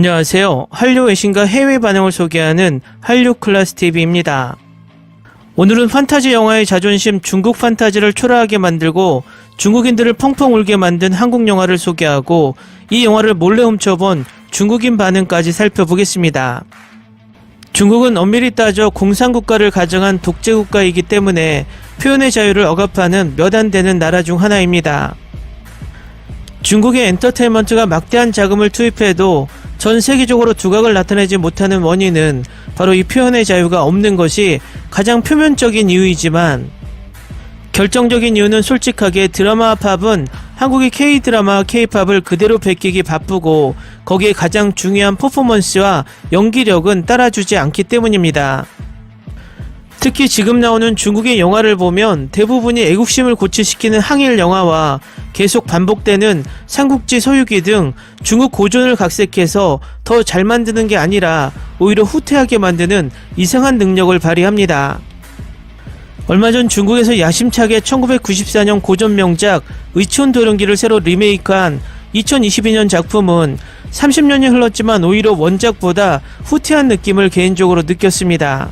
안녕하세요. 한류 외신과 해외 반응을 소개하는 한류클래스TV입니다. 오늘은 판타지 영화의 자존심 중국 판타지를 초라하게 만들고 중국인들을 펑펑 울게 만든 한국 영화를 소개하고 이 영화를 몰래 훔쳐본 중국인 반응까지 살펴보겠습니다. 중국은 엄밀히 따져 공산국가를 가정한 독재국가이기 때문에 표현의 자유를 억압하는 몇 안 되는 나라 중 하나입니다. 중국의 엔터테인먼트가 막대한 자금을 투입해도 전 세계적으로 두각을 나타내지 못하는 원인은 바로 이 표현의 자유가 없는 것이 가장 표면적인 이유이지만, 결정적인 이유는 솔직하게 드라마와 팝은 한국의 K-드라마와 K-팝을 그대로 베끼기 바쁘고 거기에 가장 중요한 퍼포먼스와 연기력은 따라주지 않기 때문입니다. 특히 지금 나오는 중국의 영화를 보면 대부분이 애국심을 고취시키는 항일 영화와 계속 반복되는 삼국지 서유기 등 중국 고전을 각색해서 더 잘 만드는 게 아니라 오히려 후퇴하게 만드는 이상한 능력을 발휘합니다. 얼마 전 중국에서 야심차게 1994년 고전 명작 의촌도령기를 새로 리메이크한 2022년 작품은 30년이 흘렀지만 오히려 원작보다 후퇴한 느낌을 개인적으로 느꼈습니다.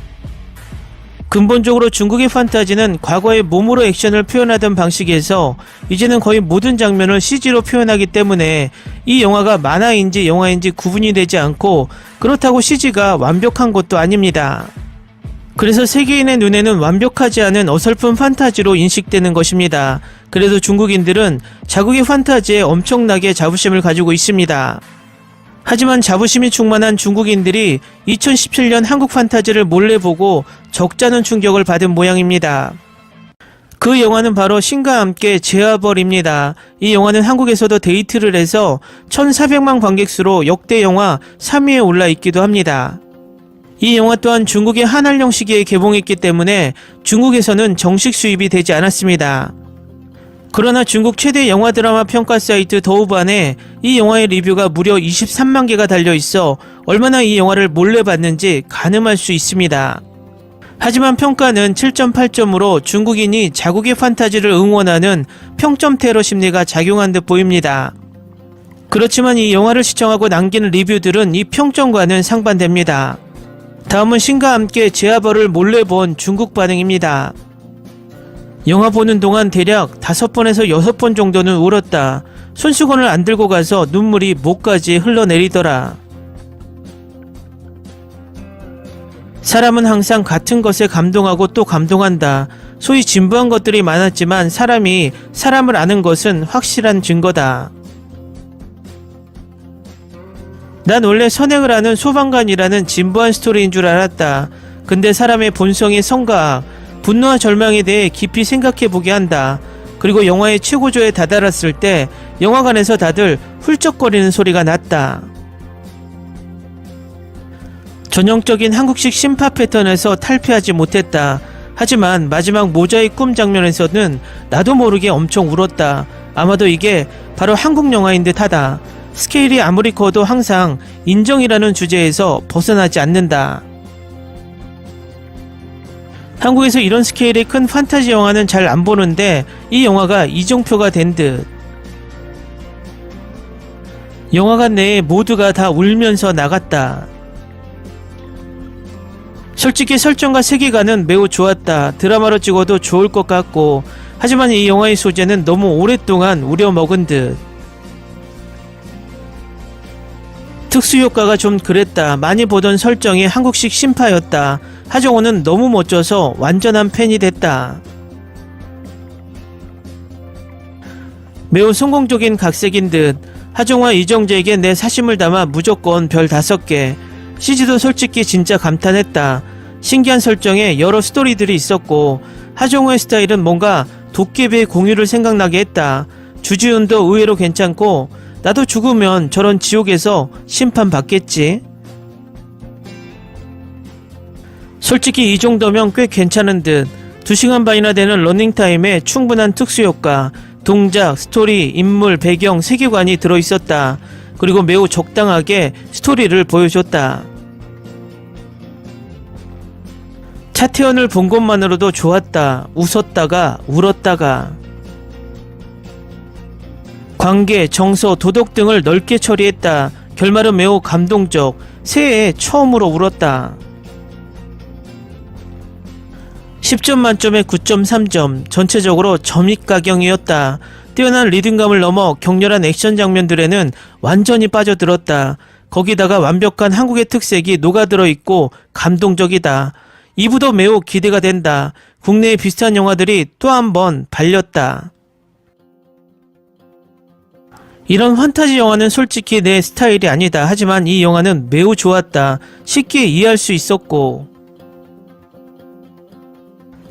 근본적으로 중국의 판타지는 과거에 몸으로 액션을 표현하던 방식에서 이제는 거의 모든 장면을 CG로 표현하기 때문에 이 영화가 만화인지 영화인지 구분이 되지 않고, 그렇다고 CG가 완벽한 것도 아닙니다. 그래서 세계인의 눈에는 완벽하지 않은 어설픈 판타지로 인식되는 것입니다. 그래도 중국인들은 자국의 판타지에 엄청나게 자부심을 가지고 있습니다. 하지만 자부심이 충만한 중국인들이 2017년 한국 판타지를 몰래 보고 적잖은 충격을 받은 모양입니다. 그 영화는 바로 신과 함께 제아벌입니다. 이 영화는 한국에서도 데이트를 해서 1,400만 관객수로 역대 영화 3위에 올라 있기도 합니다. 이 영화 또한 중국의 한알령 시기에 개봉했기 때문에 중국에서는 정식 수입이 되지 않았습니다. 그러나 중국 최대 영화 드라마 평가 사이트 더우반에 이 영화의 리뷰가 무려 23만 개가 달려있어 얼마나 이 영화를 몰래 봤는지 가늠할 수 있습니다. 하지만 평가는 7.8점으로 중국인이 자국의 판타지를 응원하는 평점 테러 심리가 작용한 듯 보입니다. 그렇지만 이 영화를 시청하고 남긴 리뷰들은 이 평점과는 상반됩니다. 다음은 신과 함께 제아벌을 몰래 본 중국 반응입니다. 영화 보는 동안 대략 5번에서 6번 정도는 울었다. 손수건을 안 들고 가서 눈물이 목까지 흘러내리더라. 사람은 항상 같은 것에 감동하고 또 감동한다. 소위 진부한 것들이 많았지만 사람이 사람을 아는 것은 확실한 증거다. 난 원래 선행을 하는 소방관이라는 진부한 스토리인 줄 알았다. 근데 사람의 본성의 성과학, 분노와 절망에 대해 깊이 생각해보게 한다. 그리고 영화의 최고조에 다다랐을 때 영화관에서 다들 훌쩍거리는 소리가 났다. 전형적인 한국식 심파 패턴에서 탈피하지 못했다. 하지만 마지막 모자의 꿈 장면에서는 나도 모르게 엄청 울었다. 아마도 이게 바로 한국 영화인 듯 하다. 스케일이 아무리 커도 항상 인정이라는 주제에서 벗어나지 않는다. 한국에서 이런 스케일의 큰 판타지 영화는 잘 안 보는데 이 영화가 이정표가 된 듯. 영화관 내에 모두가 다 울면서 나갔다. 솔직히 설정과 세계관은 매우 좋았다. 드라마로 찍어도 좋을 것 같고, 하지만 이 영화의 소재는 너무 오랫동안 우려먹은 듯. 특수효과가 좀 그랬다. 많이 보던 설정이 한국식 심파였다. 하정우는 너무 멋져서 완전한 팬이 됐다. 매우 성공적인 각색인 듯. 하정우와 이정재에게 내 사심을 담아 무조건 별 5개. CG도 솔직히 진짜 감탄했다. 신기한 설정에 여러 스토리들이 있었고, 하정우의 스타일은 뭔가 도깨비의 공유를 생각나게 했다. 주지훈도 의외로 괜찮고, 나도 죽으면 저런 지옥에서 심판받겠지. 솔직히 이 정도면 꽤 괜찮은 듯. 2시간 반이나 되는 러닝타임에 충분한 특수효과, 동작, 스토리, 인물, 배경, 세계관이 들어있었다. 그리고 매우 적당하게 스토리를 보여줬다. 차태현을 본 것만으로도 좋았다. 웃었다가 울었다가. 관계, 정서, 도덕 등을 넓게 처리했다. 결말은 매우 감동적, 새해에 처음으로 울었다. 10점 만점에 9.3점, 전체적으로 점입가경이었다. 뛰어난 리듬감을 넘어 격렬한 액션 장면들에는 완전히 빠져들었다. 거기다가 완벽한 한국의 특색이 녹아들어 있고 감동적이다. 2부도 매우 기대가 된다. 국내의 비슷한 영화들이 또 한 번 발렸다. 이런 판타지 영화는 솔직히 내 스타일이 아니다. 하지만 이 영화는 매우 좋았다. 쉽게 이해할 수 있었고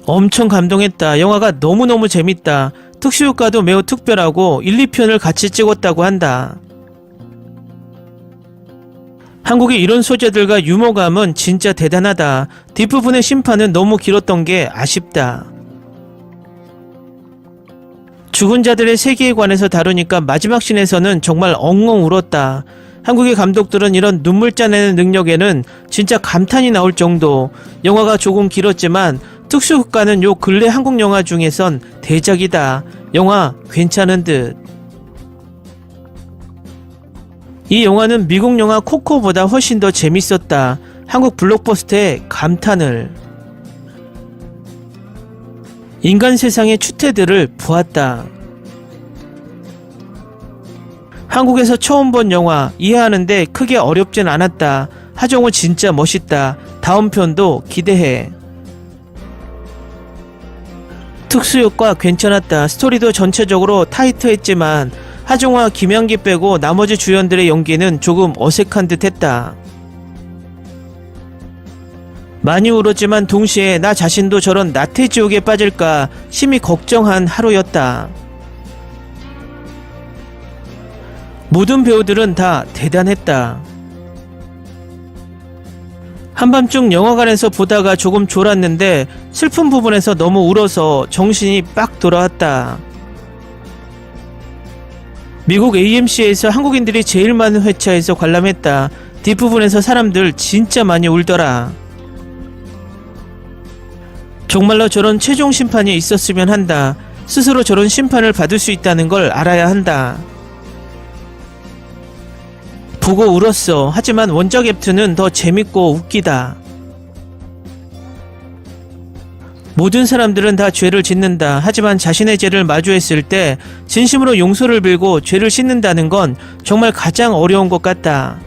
엄청 감동했다. 영화가 너무너무 재밌다. 특수효과도 매우 특별하고 1, 2편을 같이 찍었다고 한다. 한국의 이런 소재들과 유머감은 진짜 대단하다. 뒷부분의 심판은 너무 길었던 게 아쉽다. 죽은 자들의 세계에 관해서 다루니까 마지막 씬에서는 정말 엉엉 울었다. 한국의 감독들은 이런 눈물 짜내는 능력에는 진짜 감탄이 나올 정도. 영화가 조금 길었지만 특수효과는 요 근래 한국 영화 중에선 대작이다. 영화 괜찮은 듯. 이 영화는 미국 영화 코코보다 훨씬 더 재밌었다. 한국 블록버스터에 감탄을. 인간 세상의 추태들을 보았다. 한국에서 처음 본 영화, 이해하는데 크게 어렵진 않았다. 하정우 진짜 멋있다. 다음 편도 기대해. 특수효과 괜찮았다. 스토리도 전체적으로 타이트했지만 하정우와 김연기 빼고 나머지 주연들의 연기는 조금 어색한 듯 했다. 많이 울었지만 동시에 나 자신도 저런 나태지옥에 빠질까 심히 걱정한 하루였다. 모든 배우들은 다 대단했다. 한밤중 영화관에서 보다가 조금 졸았는데 슬픈 부분에서 너무 울어서 정신이 빡 돌아왔다. 미국 AMC에서 한국인들이 제일 많은 회차에서 관람했다. 뒷부분에서 사람들 진짜 많이 울더라. 정말로 저런 최종 심판이 있었으면 한다. 스스로 저런 심판을 받을 수 있다는 걸 알아야 한다. 보고 울었어. 하지만 원작 앱투는 더 재밌고 웃기다. 모든 사람들은 다 죄를 짓는다. 하지만 자신의 죄를 마주했을 때 진심으로 용서를 빌고 죄를 씻는다는 건 정말 가장 어려운 것 같다.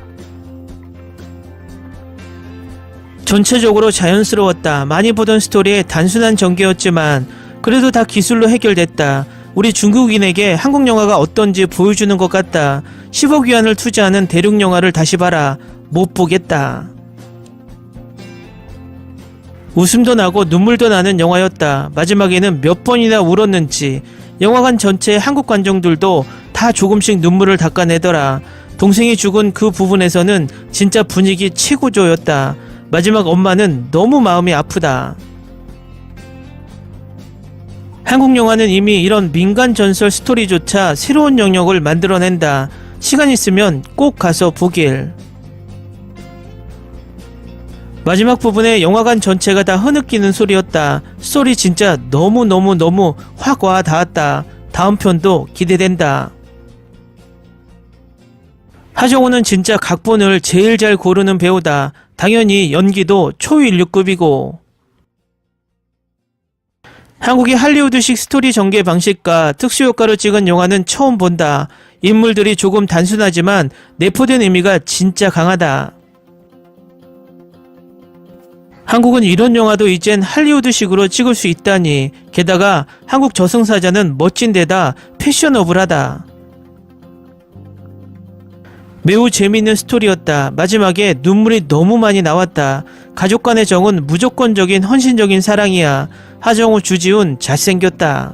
전체적으로 자연스러웠다. 많이 보던 스토리의 단순한 전개였지만 그래도 다 기술로 해결됐다. 우리 중국인에게 한국 영화가 어떤지 보여주는 것 같다. 10억 위안을 투자하는 대륙 영화를 다시 봐라. 못 보겠다. 웃음도 나고 눈물도 나는 영화였다. 마지막에는 몇 번이나 울었는지 영화관 전체 한국 관중들도 다 조금씩 눈물을 닦아내더라. 동생이 죽은 그 부분에서는 진짜 분위기 최고조였다. 마지막 엄마는 너무 마음이 아프다. 한국 영화는 이미 이런 민간 전설 스토리조차 새로운 영역을 만들어낸다. 시간 있으면 꼭 가서 보길. 마지막 부분에 영화관 전체가 다 흐느끼는 소리였다. 스토리 진짜 너무 확 와 닿았다. 다음 편도 기대된다. 하정우는 진짜 각본을 제일 잘 고르는 배우다. 당연히 연기도 초일류급이고. 한국의 할리우드식 스토리 전개 방식과 특수효과로 찍은 영화는 처음 본다. 인물들이 조금 단순하지만 내포된 의미가 진짜 강하다. 한국은 이런 영화도 이젠 할리우드식으로 찍을 수 있다니. 게다가 한국 저승사자는 멋진 데다 패셔너블하다. 매우 재미있는 스토리였다. 마지막에 눈물이 너무 많이 나왔다. 가족 간의 정은 무조건적인 헌신적인 사랑이야. 하정우, 주지훈 잘생겼다.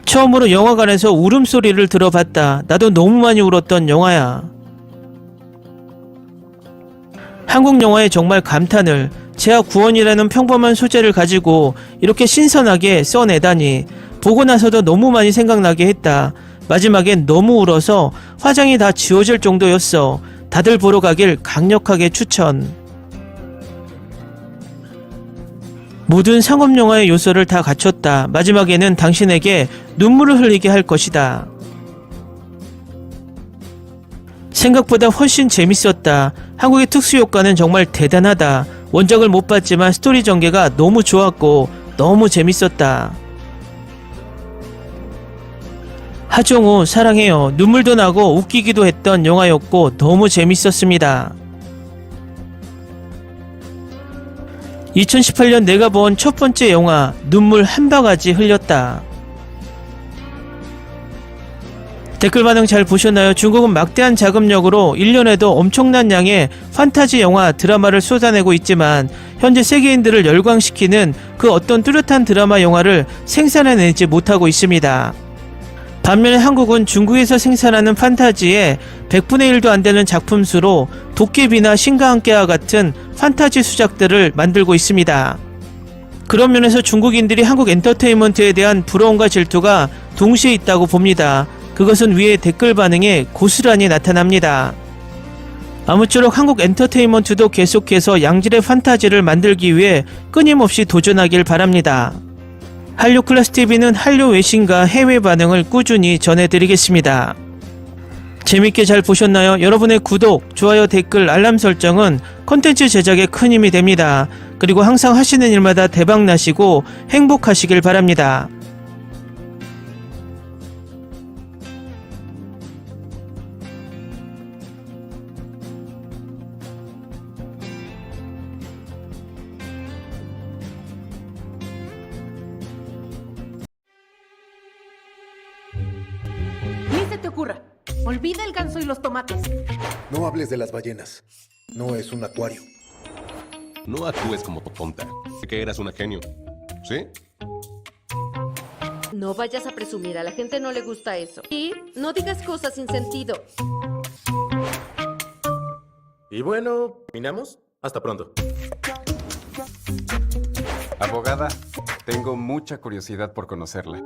처음으로 영화관에서 울음소리를 들어봤다. 나도 너무 많이 울었던 영화야. 한국 영화에 정말 감탄을. 제약 구원이라는 평범한 소재를 가지고 이렇게 신선하게 써내다니. 보고 나서도 너무 많이 생각나게 했다. 마지막엔 너무 울어서 화장이 다 지워질 정도였어. 다들 보러 가길 강력하게 추천. 모든 상업영화의 요소를 다 갖췄다. 마지막에는 당신에게 눈물을 흘리게 할 것이다. 생각보다 훨씬 재밌었다. 한국의 특수효과는 정말 대단하다. 원작을 못 봤지만 스토리 전개가 너무 좋았고 너무 재밌었다. 하정우 사랑해요. 눈물도 나고 웃기기도 했던 영화였고 너무 재밌었습니다. 2018년 내가 본 첫 번째 영화 눈물 한 바가지 흘렸다. 댓글 반응 잘 보셨나요? 중국은 막대한 자금력으로 1년에도 엄청난 양의 판타지 영화, 드라마를 쏟아내고 있지만 현재 세계인들을 열광시키는 그 어떤 뚜렷한 드라마 영화를 생산해내지 못하고 있습니다. 반면에 한국은 중국에서 생산하는 판타지의 100분의 1도 안 되는 작품 수로 도깨비나 신과 함께와 같은 판타지 수작들을 만들고 있습니다. 그런 면에서 중국인들이 한국 엔터테인먼트에 대한 부러움과 질투가 동시에 있다고 봅니다. 그것은 위의 댓글 반응에 고스란히 나타납니다. 아무쪼록 한국 엔터테인먼트도 계속해서 양질의 판타지를 만들기 위해 끊임없이 도전하길 바랍니다. 한류 클래스TV는 한류 외신과 해외 반응을 꾸준히 전해드리겠습니다. 재밌게 잘 보셨나요? 여러분의 구독, 좋아요, 댓글, 알람 설정은 콘텐츠 제작에 큰 힘이 됩니다. 그리고 항상 하시는 일마다 대박 나시고 행복하시길 바랍니다. Ni se te ocurra. Olvida el ganso y los tomates. No hables de las ballenas. No es un acuario. No actúes como tonta. Que eras una genio. ¿Sí? No vayas a presumir, a la gente no le gusta eso. Y no digas cosas sin sentido. Y bueno, ¿terminamos? Hasta pronto. Abogada, tengo mucha curiosidad por conocerla.